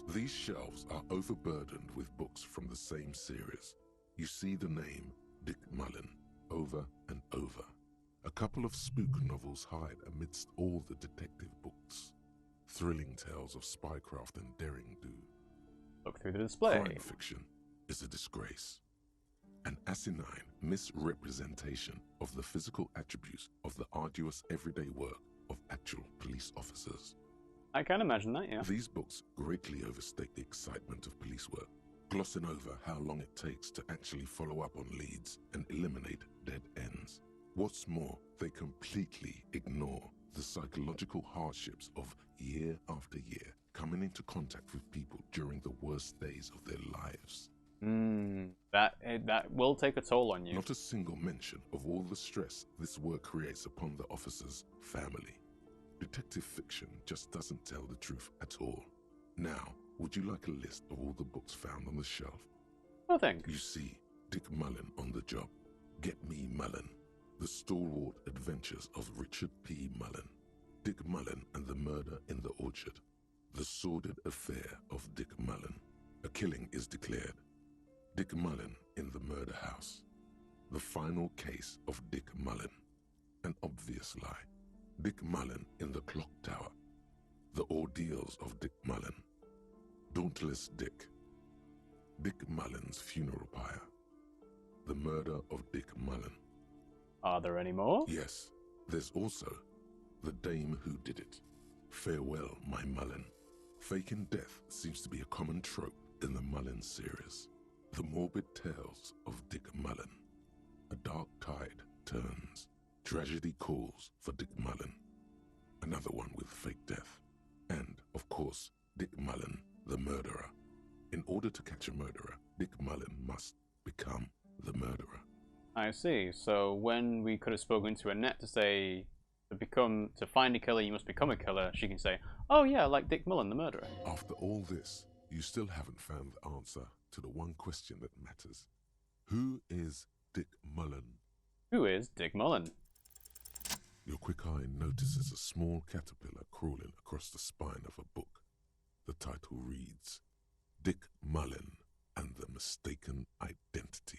These shelves are overburdened with books from the same series. You see the name Dick Mullen over and over. A couple of spook novels hide amidst all the detective books. Thrilling tales of spycraft and daring-do. Look through the display. Crime fiction is a disgrace. An asinine misrepresentation of the physical attributes of the arduous everyday work of actual police officers. I can imagine that, yeah. These books greatly overstate the excitement of police work, glossing over how long it takes to actually follow up on leads and eliminate dead ends. What's more, they completely ignore the psychological hardships of year after year coming into contact with people during the worst days of their lives. That will take a toll on you. Not a single mention of all the stress this work creates upon the officer's family. Detective fiction just doesn't tell the truth at all. Now, would you like a list of all the books found on the shelf? No thanks. You see Dick Mullen on the job. Get Me Mullen. The Stalwart Adventures of Richard P. Mullen. Dick Mullen and the Murder in the Orchard. The Sordid Affair of Dick Mullen. A killing is declared. Dick Mullen in the Murder House. The Final Case of Dick Mullen. An Obvious Lie. Dick Mullen in the Clock Tower. The Ordeals of Dick Mullen. Dauntless Dick. Dick Mullen's Funeral Pyre. The Murder of Dick Mullen. Are there any more? Yes, there's also The Dame Who Did It. Farewell, My Mullen. Faking death seems to be a common trope in the Mullen series. The Morbid Tales of Dick Mullen. A dark tide turns. Tragedy calls for Dick Mullen. Another one with fake death. And, of course, Dick Mullen, the murderer. In order to catch a murderer, Dick Mullen must become the murderer. I see. So when we could have spoken to Annette to say, to find a killer, you must become a killer, she can say, oh yeah, like Dick Mullen, the murderer. After all this, you still haven't found the answer to the one question that matters. Who is Dick Mullen? Who is Dick Mullen? Your quick eye notices a small caterpillar crawling across the spine of a book. The title reads, Dick Mullen and the Mistaken Identity.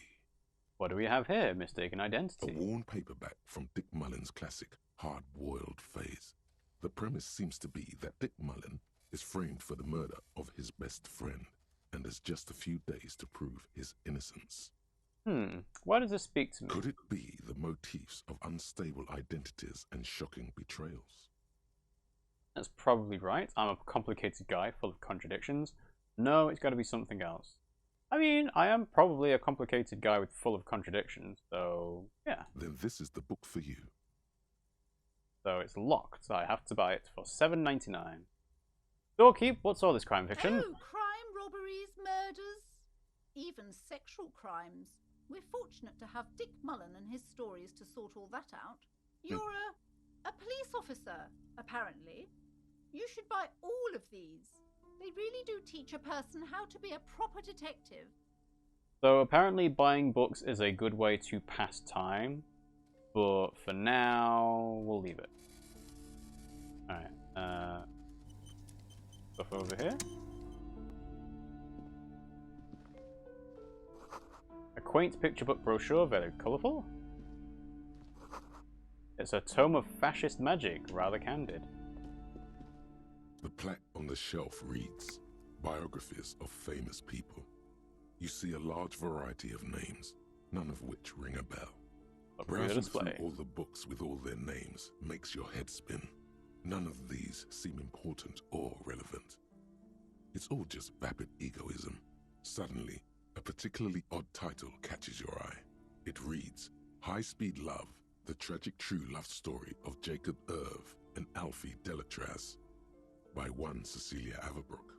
What do we have here, Mistaken Identity? A worn paperback from Dick Mullen's classic Hard-Boiled Phase. The premise seems to be that Dick Mullen is framed for the murder of his best friend and has just a few days to prove his innocence. Why does this speak to me? Could it be the motifs of unstable identities and shocking betrayals? That's probably right. I'm a complicated guy full of contradictions. No, it's got to be something else. I mean, I am probably a complicated guy full of contradictions, so yeah. Then this is the book for you. So it's locked, so I have to buy it for $7.99. Doorkeep, what's all this crime fiction? Oh, crime, robberies, murders, even sexual crimes. We're fortunate to have Dick Mullen and his stories to sort all that out. You're a police officer, apparently. You should buy all of these. They really do teach a person how to be a proper detective. So apparently buying books is a good way to pass time, but for now, we'll leave it. Alright, stuff over here. A quaint picture book brochure, very colourful. It's a tome of fascist magic, rather candid. The plaque on the shelf reads, Biographies of Famous People. You see a large variety of names, none of which ring a bell. Browsing through all the books with all their names makes your head spin. None of these seem important or relevant. It's all just vapid egoism. Suddenly, a particularly odd title catches your eye. It reads, High Speed Love, the tragic true love story of Jacob Irv and Alfie Delatraz, by one Cecilia Averbrook.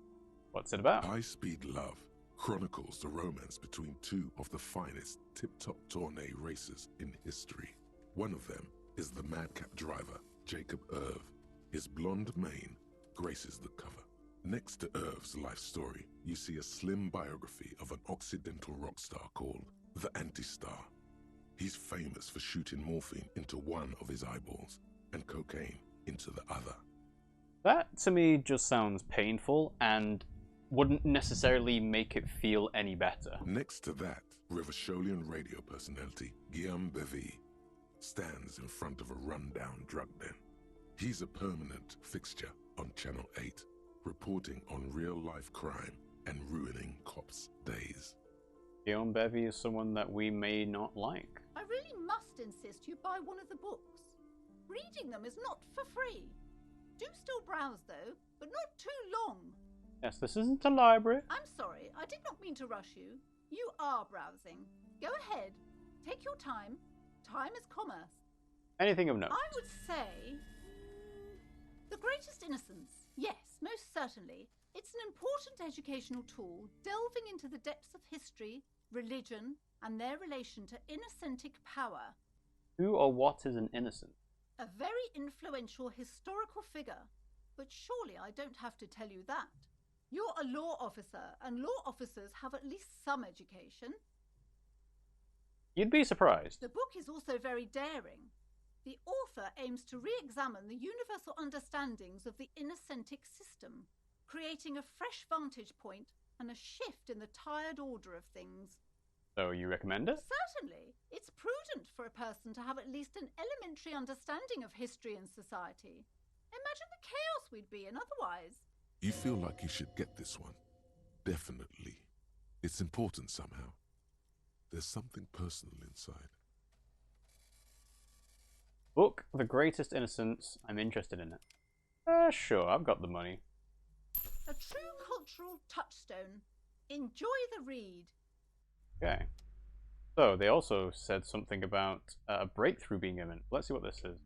What's it about? High Speed Love chronicles the romance between two of the finest tip-top tourney racers in history. One of them is the madcap driver, Jacob Irv. His blonde mane graces the cover. Next to Irv's life story, you see a slim biography of an Occidental rock star called the Anti-Star. He's famous for shooting morphine into one of his eyeballs and cocaine into the other. That, to me, just sounds painful and wouldn't necessarily make it feel any better. Next to that, Revacholian radio personality Guillaume Bevy stands in front of a rundown drug den. He's a permanent fixture on Channel 8, reporting on real-life crime and ruining cops' days. Guillaume Bevy is someone that we may not like. I really must insist you buy one of the books. Reading them is not for free. Do still browse, though, but not too long. Yes, this isn't a library. I'm sorry, I did not mean to rush you. You are browsing. Go ahead. Take your time. Time is commerce. Anything of note? I would say... The Greatest Innocence. Yes, most certainly. It's an important educational tool, delving into the depths of history, religion, and their relation to innocentic power. Who or what is an innocent? A very influential historical figure. But surely I don't have to tell you that. You're a law officer, and law officers have at least some education. You'd be surprised. The book is also very daring. The author aims to re-examine the universal understandings of the innocentic system, creating a fresh vantage point and a shift in the tired order of things. So you recommend it? Certainly. It's prudent for a person to have at least an elementary understanding of history and society. Imagine the chaos we'd be in otherwise. You feel like you should get this one. Definitely. It's important somehow. There's something personal inside. Book The Greatest Innocence. I'm interested in it. Sure, I've got the money. A true cultural touchstone. Enjoy the read. Okay. So, they also said something about a breakthrough being imminent. Let's see what this is.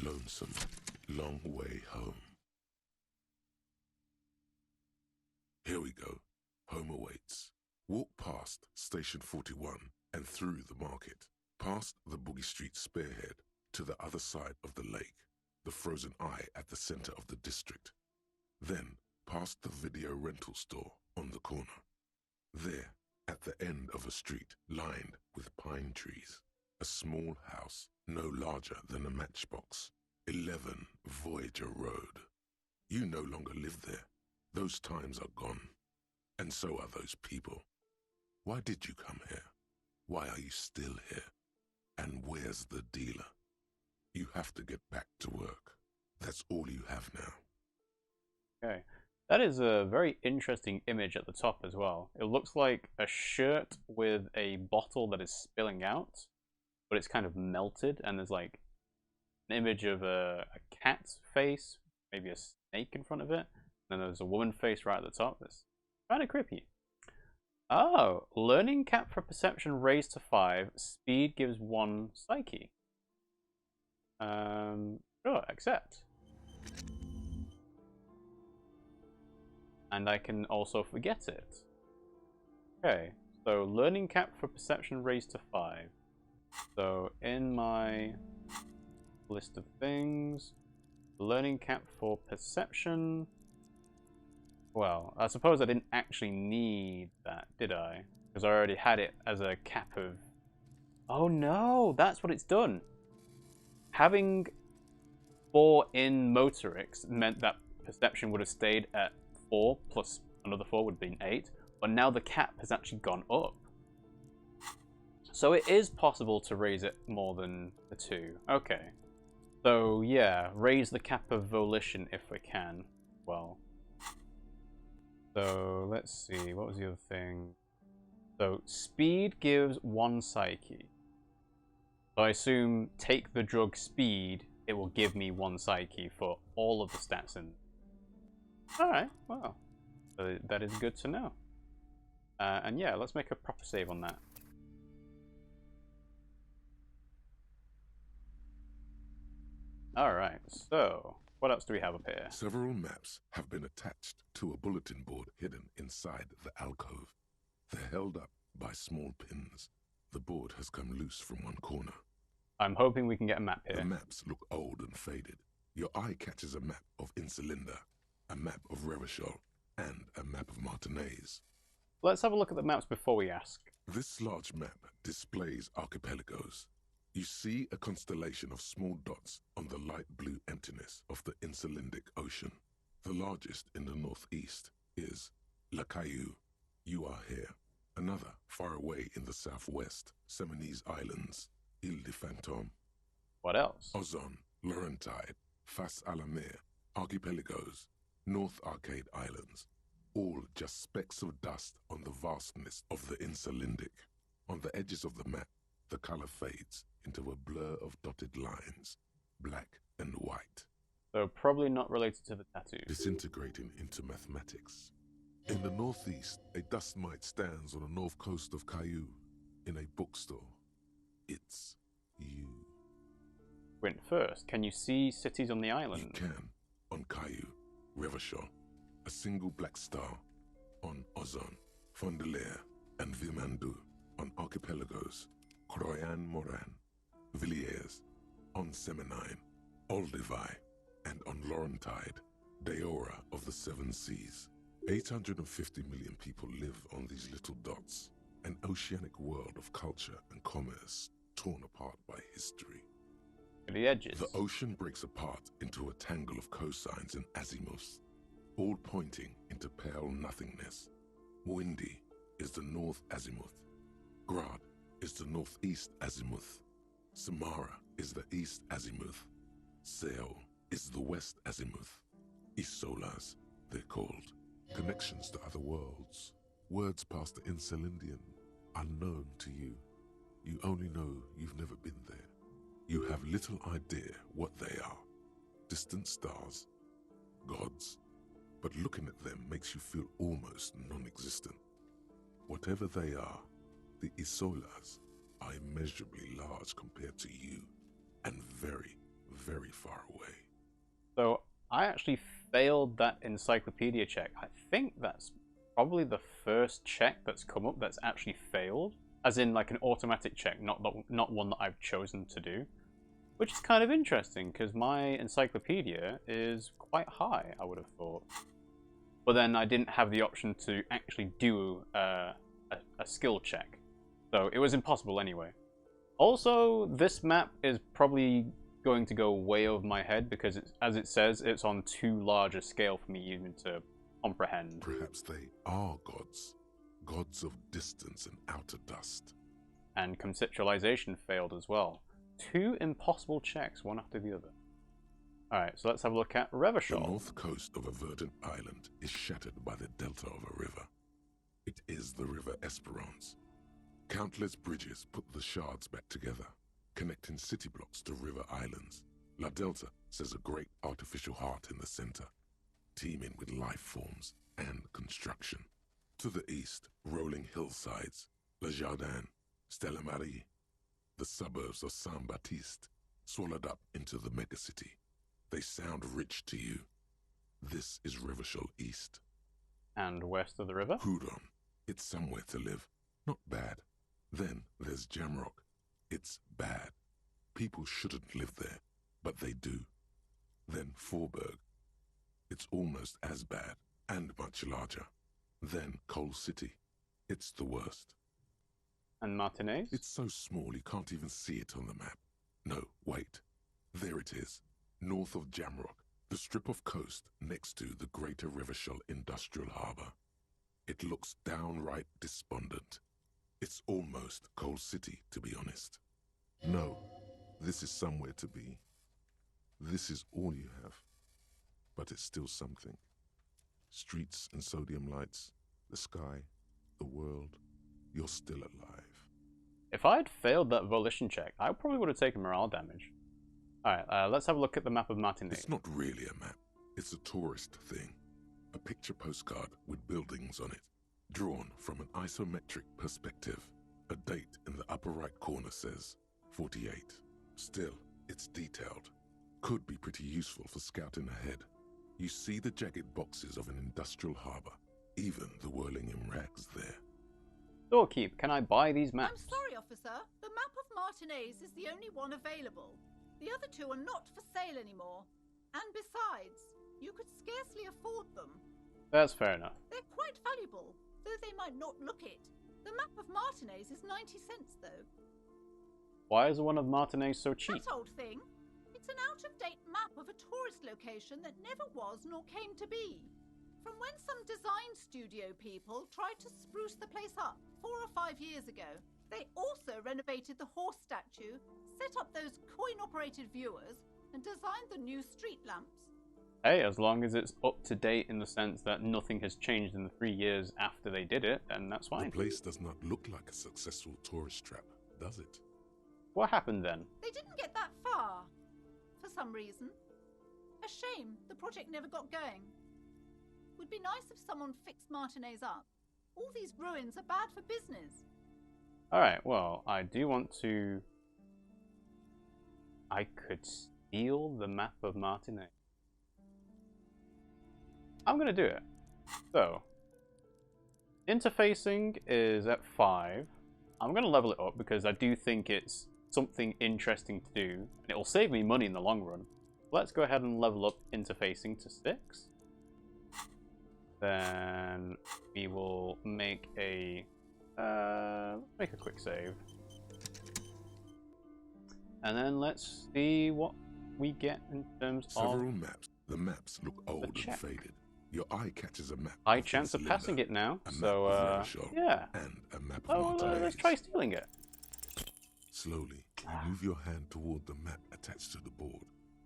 Lonesome, long way home. Here we go. Home awaits. Walk past Station 41 and through the market, past the Boogie Street spearhead to the other side of the lake, the frozen eye at the center of the district. Then past the video rental store on the corner. There, at the end of a street lined with pine trees, a small house no larger than a matchbox, 11 Voyager Road. You no longer live there. Those times are gone. And so are those people. Why did you come here? Why are you still here? And where's the dealer? You have to get back to work. That's all you have now. Okay. That is a very interesting image at the top as well. It looks like a shirt with a bottle that is spilling out, but it's kind of melted, and there's like an image of a cat's face, maybe a snake in front of it, and then there's a woman face right at the top. That's kind of creepy. Oh, learning cap for perception raised to 5. Speed gives 1 psyche. Sure, accept. And I can also forget it. Okay, so learning cap for perception raised to 5. So in my list of things, learning cap for perception. Well, I suppose I didn't actually need that, did I? Because I already had it as a cap of... Oh no, that's what it's done. Having 4 in motorics meant that perception would have stayed at 4 plus another 4 would have been 8, but now the cap has actually gone up. So it is possible to raise it more than the 2. Okay. So yeah, raise the cap of volition if we can. Well. So let's see, what was the other thing? So speed gives 1 psyche. So I assume take the drug speed, it will give me 1 psyche for all of the stats in. Alright, well, so that is good to know. And yeah, let's make a proper save on that. Alright, so what else do we have up here? Several maps have been attached to a bulletin board hidden inside the alcove. They're held up by small pins. The board has come loose from one corner. I'm hoping we can get a map here. The maps look old and faded. Your eye catches a map of Insulinda, a map of Revachol, and a map of Martinez. Let's have a look at the maps before we ask. This large map displays archipelagos. You see a constellation of small dots on the light blue emptiness of the Insulindic Ocean. The largest in the northeast is La Caillou. You are here. Another, far away in the southwest, Seminese Islands, Ile de Fantôme. What else? Ozon, Laurentide, Fas à la Mer, Archipelagos, North Arcade Islands. All just specks of dust on the vastness of the Insulindic. On the edges of the map, the color fades into a blur of dotted lines, black and white. So probably not related to the tattoo. Disintegrating into mathematics. In the northeast, a dust mite stands on the north coast of Caillou in a bookstore. It's you. Went first. Can you see cities on the island? You can. On Caillou, Revachol, a single black star. On Ozon, Fondelaire, and Vilmandu. On Archipelagos, Croyan Moran, Villiers. On Seminine, Olduvai, and on Laurentide, Deora of the Seven Seas. 850 million people live on these little dots, an oceanic world of culture and commerce torn apart by history. The edges. The ocean breaks apart into a tangle of cosines and azimuths, all pointing into pale nothingness. Windy is the north azimuth. Grad is the northeast azimuth. Samara is the east azimuth. Seol is the west azimuth. Isolas, they're called. Connections to other worlds. Words past the Insulindian, unknown to you. You only know you've never been there. You have little idea what they are. Distant stars, gods, but looking at them makes you feel almost non-existent. Whatever they are, the Isolas are immeasurably large compared to you, and very, very far away. So I actually failed that encyclopedia check. I think that's probably the first check that's come up that's actually failed. As in like an automatic check, not one that I've chosen to do. Which is kind of interesting, because my encyclopedia is quite high, I would have thought. But then I didn't have the option to actually do a skill check. So it was impossible anyway. Also, this map is probably going to go way over my head, because it's, as it says, it's on too large a scale for me even to comprehend. Perhaps they are gods. Gods of distance and outer dust. And conceptualization failed as well. Two impossible checks, one after the other. Alright, so let's have a look at Revachol. The north coast of a verdant island is shattered by the delta of a river. It is the River Esperance. Countless bridges put the shards back together, connecting city blocks to river islands. La Delta says a great artificial heart in the center, teeming with life forms and construction. To the east, rolling hillsides, Le Jardin, Stella Marie, the suburbs of Saint-Baptiste, swallowed up into the megacity. They sound rich to you. This is Revachol East. And west of the river? Houdon. It's somewhere to live. Not bad. Then there's Jamrock. It's bad. People shouldn't live there, but they do. Then Forberg. It's almost as bad, and much larger. Then Coal City. It's the worst. And Martinez? It's so small you can't even see it on the map. No, wait. There it is. North of Jamrock, the strip of coast next to the Greater Revachol Industrial Harbour. It looks downright despondent. It's almost Coal City, to be honest. No, this is somewhere to be. This is all you have. But it's still something. Streets and sodium lights, the sky, the world. You're still alive. If I had failed that volition check, I probably would have taken morale damage. Alright, let's have a look at the map of Martinez. It's not really a map. It's a tourist thing. A picture postcard with buildings on it, drawn from an isometric perspective. A date in the upper right corner says 48. Still, it's detailed. Could be pretty useful for scouting ahead. You see the jagged boxes of an industrial harbour, even the whirling in rags there. Doorkeep, can I buy these maps? I'm sorry, officer. The map of Martinez is the only one available. The other two are not for sale anymore. And besides, you could scarcely afford them. That's fair enough. They're quite valuable, though they might not look it. The map of Martinez is 90 cents, though. Why is the one of Martinez so cheap? That old thing. It's It's an out-of-date map of a tourist location that never was nor came to be. From when some design studio people tried to spruce the place up 4 or 5 years ago. They also renovated the horse statue, set up those coin-operated viewers, and designed the new street lamps. Hey, as long as it's up to date in the sense that nothing has changed in the 3 years after they did it, then that's fine. The place does not look like a successful tourist trap, does it? What happened then? They didn't get that far, for some reason. A shame the project never got going. Would be nice if someone fixed Martinez up. All these ruins are bad for business. Alright, well, I do want to... I could steal the map of Martinez. I'm gonna do it. So, interfacing is at 5. I'm gonna level it up because I do think it's something interesting to do, and it will save me money in the long run. Let's go ahead and level up interfacing to 6. Then we will make a quick save. And then let's see what we get in terms Several of maps. The maps look old and check. faded. Your eye catches a map. high of chance of Elysium, passing it now. a map So, of Revachol, yeah. and a map of Oh, Martinez. let's try stealing it. Slowly, you move your hand toward the map attached to the board.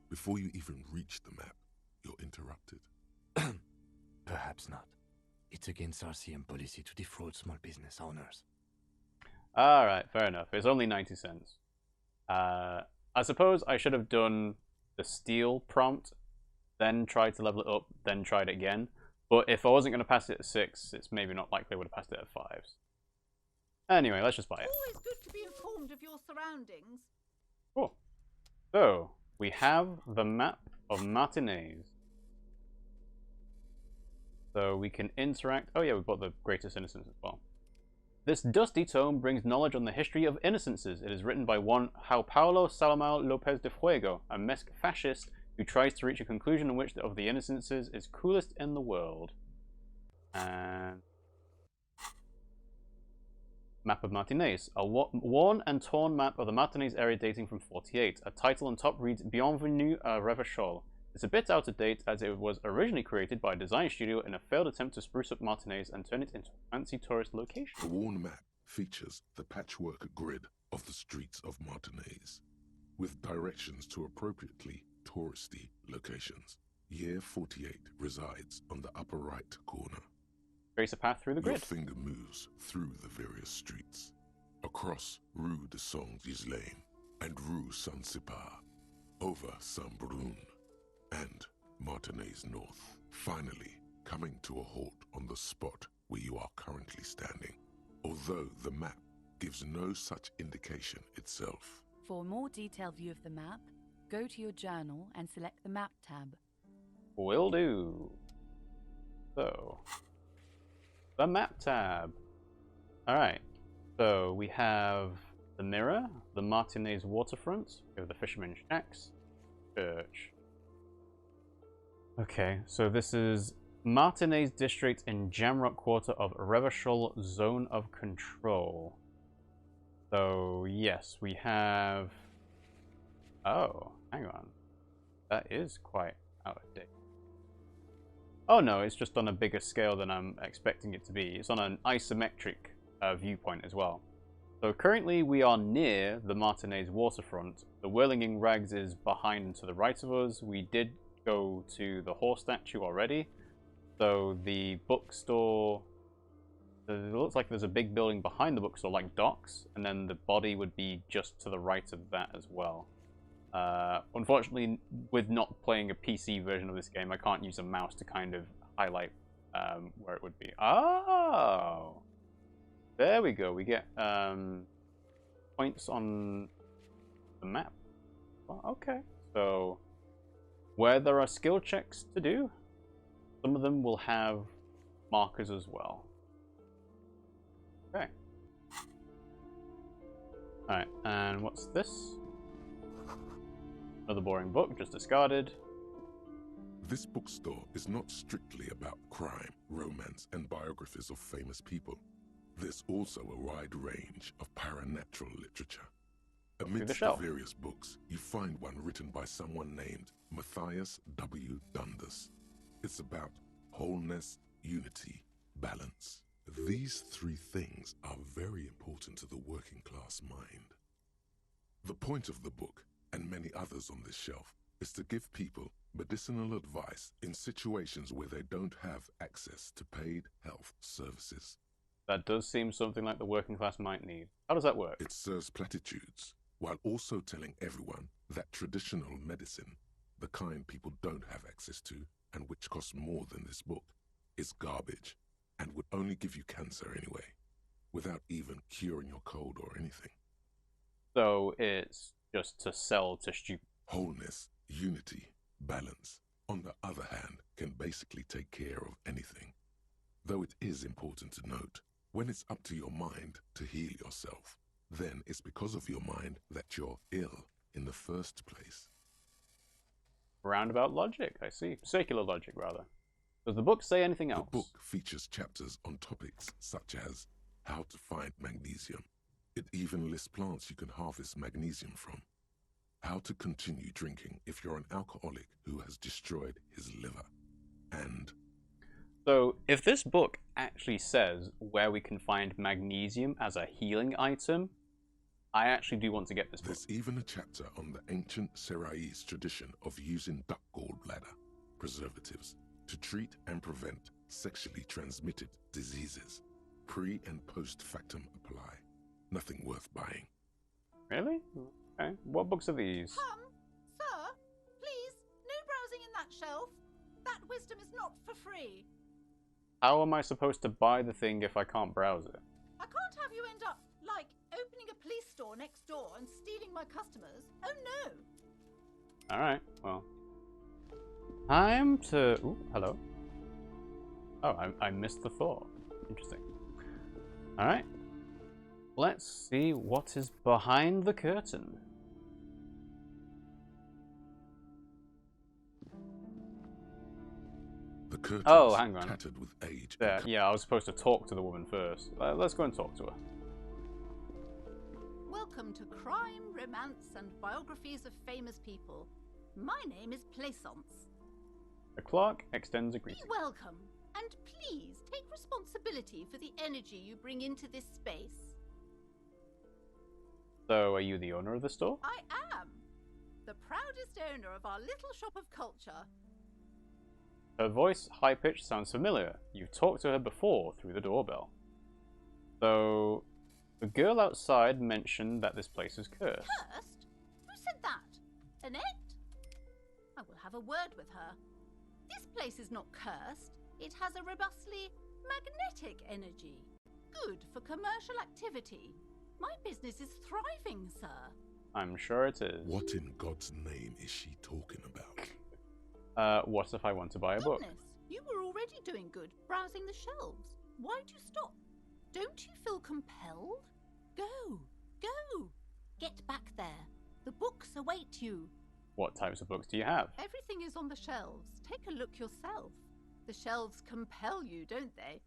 Before you even reach the map, you're interrupted. Perhaps not. It's against RCM policy to defraud small business owners. Alright, fair enough. It's only 90 cents. I suppose I should have done the steal prompt, then tried to level it up, then tried it again. But if I wasn't going to pass it at 6, it's maybe not likely I would have passed it at 5. Anyway, let's just buy it. Always good to be informed of your surroundings. Cool. So, we have the map of Martinez. So we can interact... Oh yeah, we've got the Greatest Innocence as well. This dusty tome brings knowledge on the history of innocences. It is written by one João Paulo Salomão Lopes de Fuego, a Mesque fascist who tries to reach a conclusion in which of the innocences is coolest in the world. And... Map of Martinez. A worn and torn map of the Martinez area dating from 48. A title on top reads Bienvenue à Revachol. It's a bit out of date as it was originally created by a design studio in a failed attempt to spruce up Martinez and turn it into a fancy tourist location. The worn map features the patchwork grid of the streets of Martinez, with directions to appropriately touristy locations. Year 48 resides on the upper right corner. Trace a path through the Your grid. finger moves through the various streets, across Rue de Saint-Ghislain and Rue Saint-Sipar, over Saint-Brun and Martinez North, finally coming to a halt on the spot where you are currently standing, although the map gives no such indication itself. For a more detailed view of the map, go to your journal and select the Map tab. Will do. So, the Map tab. Alright, so we have the Mirror, the Martinez Waterfront, we have the Fisherman's Shacks, Church. Okay, so this is Martinez District in Jamrock Quarter of Revachol Zone of Control. So, yes, we have... Oh, hang on. That is quite out of date. Oh no, it's just on a bigger scale than I'm expecting it to be. It's on an isometric viewpoint as well. So currently we are near the Martinez waterfront. The Whirlinging Rags is behind and to the right of us. We did go to the horse statue already. So the bookstore... It looks like there's a big building behind the bookstore, like docks, and then the body would be just to the right of that as well. Unfortunately, with not playing a PC version of this game, I can't use a mouse to kind of highlight where it would be. Oh! There we go. We get points on the map. Well, okay. So, where there are skill checks to do, some of them will have markers as well. Okay. Alright, and what's this? Another boring book, just discarded. This bookstore is not strictly about crime, romance, and biographies of famous people. There's also a wide range of paranatural literature. A through the Amidst shelf. the various books, you find one written by someone named Matthias W. Dundas. It's about wholeness, unity, balance. These three things are very important to the working class mind. The point of the book, and many others on this shelf, is to give people medicinal advice in situations where they don't have access to paid health services. That does seem something like the working class might need. How does that work? It serves platitudes, while also telling everyone that traditional medicine, the kind people don't have access to and which costs more than this book, is garbage and would only give you cancer anyway, without even curing your cold or anything. So it's just to sell to stupid. Wholeness, unity, balance, on the other hand, can basically take care of anything. Though it is important to note, when it's up to your mind to heal yourself, then it's because of your mind that you're ill in the first place. Roundabout logic, I see. Circular logic, rather. Does the book say anything else? The book features chapters on topics such as how to find magnesium. It even lists plants you can harvest magnesium from. How to continue drinking if you're an alcoholic who has destroyed his liver. And So, if this book actually says where we can find magnesium as a healing item, I actually do want to get this book. there's even a chapter on the ancient Seraise tradition of using duck gallbladder preservatives to treat and prevent sexually transmitted diseases. Pre and post factum apply. Nothing worth buying. Really? Okay. What books are these? Sir, please, no browsing in that shelf. That wisdom is not for free. How am I supposed to buy the thing if I can't browse it? I can't have you end up, like, opening a police store next door and stealing my customers. Oh no! Alright, well. Time to... Ooh, hello. Oh, I missed the thought. Interesting. Alright. Let's see what is behind the curtain. The curtains, Oh, hang on. tattered with age. There, yeah, I was supposed to talk to the woman first. Let's go and talk to her. Welcome to Crime, Romance, and Biographies of Famous People. My name is Plaisance. The clerk extends a Be greeting. welcome, and please take responsibility for the energy you bring into this space. So, are you the owner of the store? I am the proudest owner of our little shop of culture. Her voice, high-pitched, sounds familiar. You've talked to her before through the doorbell. So, the girl outside mentioned that this place is cursed. Cursed? Who said that? Annette? I will have a word with her. This place is not cursed. It has a robustly magnetic energy. Good for commercial activity. My business is thriving, sir. I'm sure it is. What in God's name is she talking about? What if I want to buy a book? Goodness, you were already doing good, browsing the shelves. Why'd you stop? Don't you feel compelled? Go, go. Get back there. The books await you. What types of books do you have? Everything is on the shelves. Take a look yourself. The shelves compel you, don't they?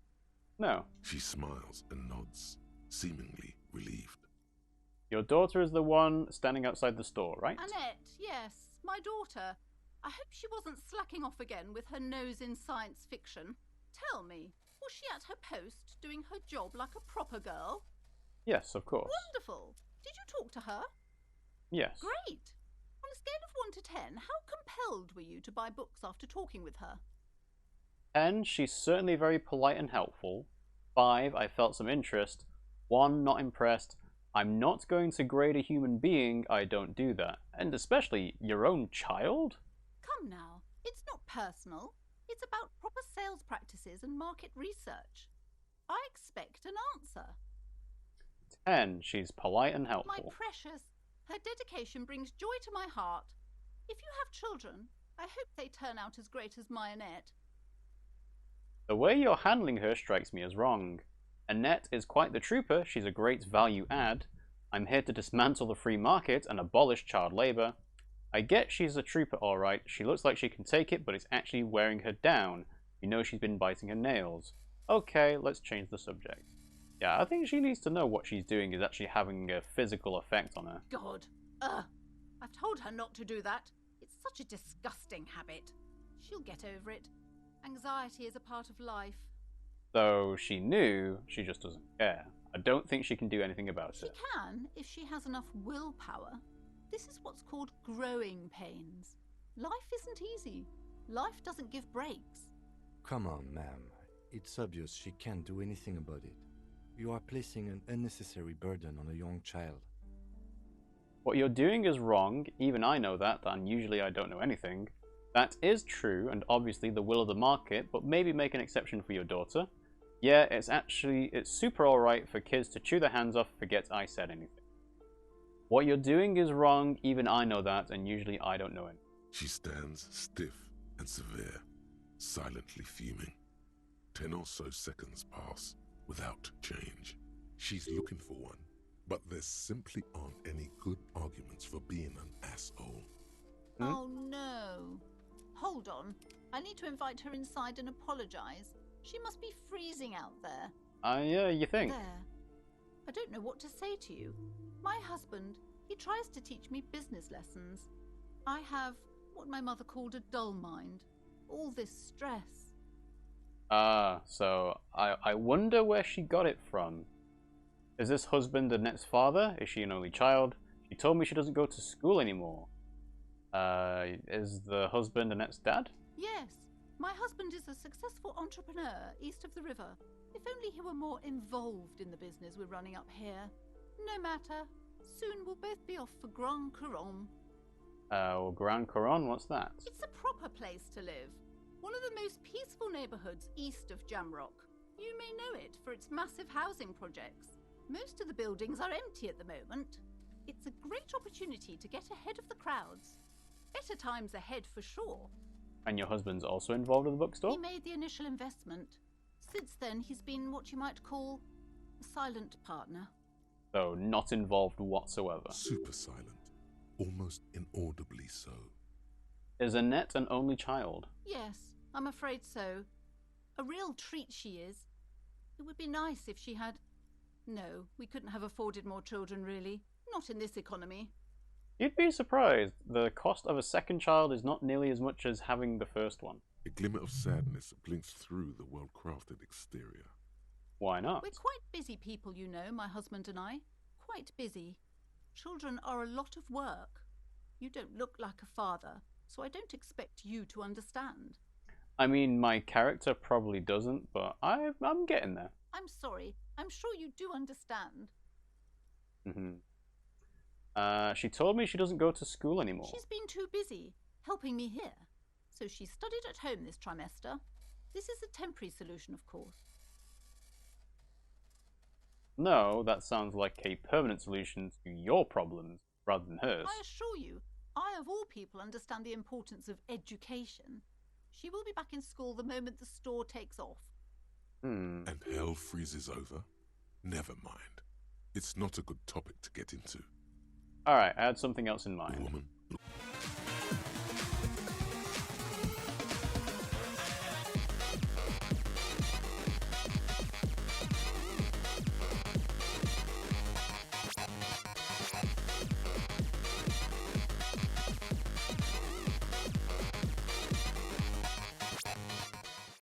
No. She smiles and nods, seemingly relieved. Your daughter is the one standing outside the store, right? Annette, yes, my daughter. I hope she wasn't slacking off again with her nose in science fiction. Tell me, was she at her post doing her job like a proper girl? Yes, of course. Wonderful. Did you talk to her? Yes. Great. On a scale of 1 to 10, how compelled were you to buy books after talking with her? 10, she's certainly very polite and helpful. 5, I felt some interest. 1, not impressed. I'm not going to grade a human being, I don't do that. And especially your own child? Come now, it's not personal. It's about proper sales practices and market research. I expect an answer. 10, she's polite and helpful. My precious, her dedication brings joy to my heart. If you have children, I hope they turn out as great as my Annette. The way you're handling her strikes me as wrong. Annette is quite the trooper, she's a great value add. I'm here to dismantle the free market and abolish child labour. I get she's a trooper alright, she looks like she can take it, but it's actually wearing her down. You know she's been biting her nails. Okay, let's change the subject. Yeah, I think she needs to know what she's doing is actually having a physical effect on her. God. I've told her not to do that. It's such a disgusting habit. She'll get over it. Anxiety is a part of life. So she knew, she just doesn't care. I don't think she can do anything about She it. can, if she has enough willpower. This is what's called growing pains. Life isn't easy. Life doesn't give breaks. Come on, ma'am. It's obvious she can't do anything about it. You are placing an unnecessary burden on a young child. What you're doing is wrong, even I know that, and usually I don't know anything. That is true, and obviously the will of the market, but maybe make an exception for your daughter. Yeah, it's super alright for kids to chew their hands off and forget I said anything. What you're doing is wrong, even I know that, and usually I don't know it. She stands stiff and severe, silently fuming. 10 or so seconds pass without change. She's looking for one, but there simply aren't any good arguments for being an asshole. Oh no. Hold on. I need to invite her inside and apologize. She must be freezing out there. You think? There. I don't know what to say to you. My husband, he tries to teach me business lessons. I have what my mother called a dull mind. All this stress. So I wonder where she got it from. Is this husband Annette's father? Is she an only child? She told me she doesn't go to school anymore. Is the husband Annette's dad? Yes. My husband is a successful entrepreneur east of the river. If only he were more involved in the business we're running up here. No matter. Soon we'll both be off for Grand Couronne. Well, Grand Couronne, what's that? It's a proper place to live. One of the most peaceful neighbourhoods east of Jamrock. You may know it for its massive housing projects. Most of the buildings are empty at the moment. It's a great opportunity to get ahead of the crowds. Better times ahead for sure. And your husband's also involved with the bookstore? He made the initial investment. Since then, he's been what you might call a silent partner. So, not involved whatsoever. Super silent, almost inaudibly so. Is Annette an only child? Yes, I'm afraid so. A real treat she is. It would be nice if she had... No, we couldn't have afforded more children, really. Not in this economy. You'd be surprised. The cost of a second child is not nearly as much as having the first one. A glimmer of sadness blinks through the well-crafted exterior. Why not? We're quite busy people, you know, my husband and I. Quite busy. Children are a lot of work. You don't look like a father, so I don't expect you to understand. I mean, my character probably doesn't, but I'm getting there. I'm sorry. I'm sure you do understand. She told me she doesn't go to school anymore. She's been too busy helping me here. So she studied at home this trimester. This is a temporary solution, of course. No, that sounds like a permanent solution to your problems rather than hers. I assure you, I of all people understand the importance of education. She will be back in school the moment the store takes off. And hell freezes over? Never mind. It's not a good topic to get into. Alright, I had something else in The mind. woman